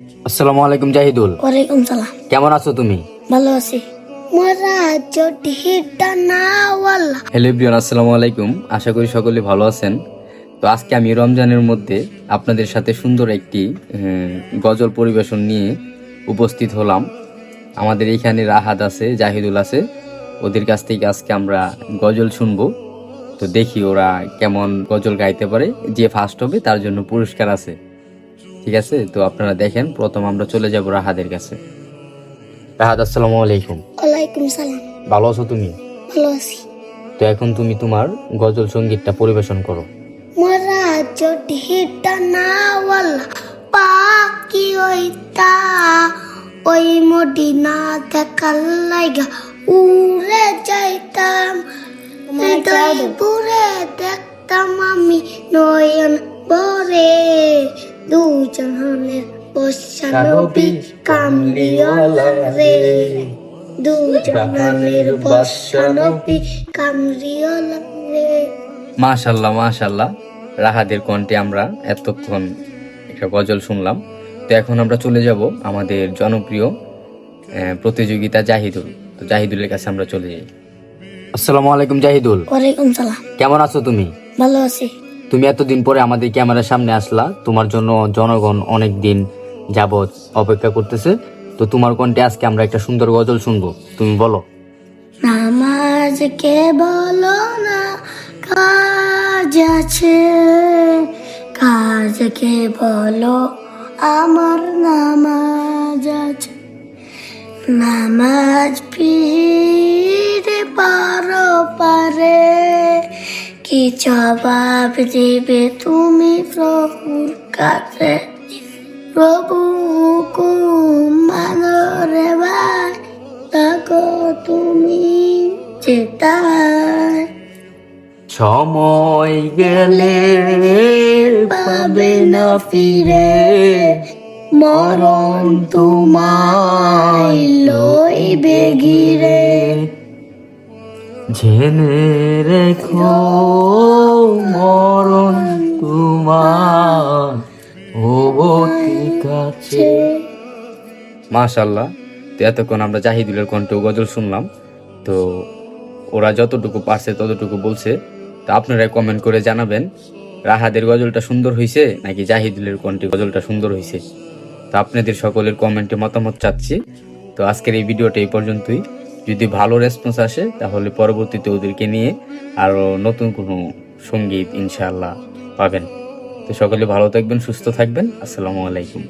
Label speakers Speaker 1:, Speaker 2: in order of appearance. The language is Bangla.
Speaker 1: আসসালামু আলাইকুম জাহিদুল।
Speaker 2: ওয়ালাইকুম সালাম।
Speaker 1: কেমন আছো তুমি?
Speaker 2: ভালো আছি। মোরা জটিটা না ওয়াল্লাহ।
Speaker 1: হ্যালো এভরিওয়ান, আসসালামু আলাইকুম। আশা করি সকলে ভালো আছেন। তো আজকে আমি রমজানের মধ্যে আপনাদের সাথে সুন্দর একটি গজল পরিবেশন নিয়ে উপস্থিত হলাম। আমাদের এখানে রাহাত আছে, জাহিদুল আছে, ওদের কাছ থেকে আজকে আমরা গজল শুনবো। তো দেখি ওরা কেমন গজল গাইতে পারে। যে ফার্স্ট হবে তার জন্য পুরস্কার আছে। ঠিক আছে, তো আপনারা দেখেন। প্রথম আমরা চলে যাব রাহাদের কাছে। রাহাত, আসসালামু আলাইকুম।
Speaker 2: ওয়ালাইকুম সালাম।
Speaker 1: ভালো আছো তুমি?
Speaker 2: ভালো আছি।
Speaker 1: তো এখন তুমি তোমার গজল সঙ্গীতটা পরিবেশন করো।
Speaker 2: মোরা জটিটা না ওয়াল্লাহ পাকি ওইতা ওই মদিনা দেখার লাইগা উড়ে যাইতাম হৃদয় পুরে দেখতাম আমি নয়ন ভরে দুজনের বর্ষা নবী কামলিওয়ালা রে দুজনের বর্ষা নবী কামলিওয়ালা রে।
Speaker 1: মাশাল্লাহ মাশাল্লাহ, রাহাদের কণ্ঠে আমরা এতক্ষণ একটা গজল শুনলাম। তো এখন আমরা চলে যাব আমাদের জনপ্রিয় প্রতিযোগিতা জাহিদুল। তো জাহিদুলের কাছে আমরা চলে যাই। আসসালামু আলাইকুম জাহিদুল।
Speaker 2: ওয়ালাইকুম সালাম।
Speaker 1: কেমন আছো তুমি?
Speaker 2: ভালো আছি।
Speaker 1: তুমি এতদিন পরে আমাদের ক্যামেরার সামনে আসলা, তোমার জন্য জনগণ অনেক দিন যাবৎ অপেক্ষা করতেছে। তো তোমার কণ্ঠে আজকে আমরা একটা সুন্দর গজল শুনবো, তুমি বলো।
Speaker 2: নামাজ কে বলো না কাজ আছে, কাজকে বলো আমার নামাজ আছে। নামাজ ফিরে পারো পারে, কি জবাব দেবে তুমি প্রভুর কাছে। প্রভু হুকুম মানো রে ভাই, থাকো তুমি চেতায়।
Speaker 1: সময় গেলে পাবে না ফিরে,
Speaker 2: মরণ তোমায় লইবে ঘিরে।
Speaker 1: জেনে রেখো মরণ তোমার অতি কাছে। মাশাল্লাহ। তো এতক্ষণ আমরা জাহিদুলের কণ্ঠে গজল শুনলাম। তো ওরা যতটুকু পারছে ততটুকু বলছে। তো আপনারা কমেন্ট করে জানাবেন রাহাদের গজলটা সুন্দর হয়েছে নাকি জাহিদুলের কণ্ঠে গজলটা সুন্দর হয়েছে। তো আপনাদের সকলের কমেন্টে মতামত চাচ্ছি। তো আজকের এই ভিডিওটা এই পর্যন্তই। যদি ভালো রেসপন্স আসে তাহলে পরবর্তীতে ওদেরকে নিয়ে আরো নতুন কোনো সঙ্গীত ইনশাআল্লাহ পাবেন। তো সকলে ভালো থাকবেন, সুস্থ থাকবেন। আসসালামু আলাইকুম।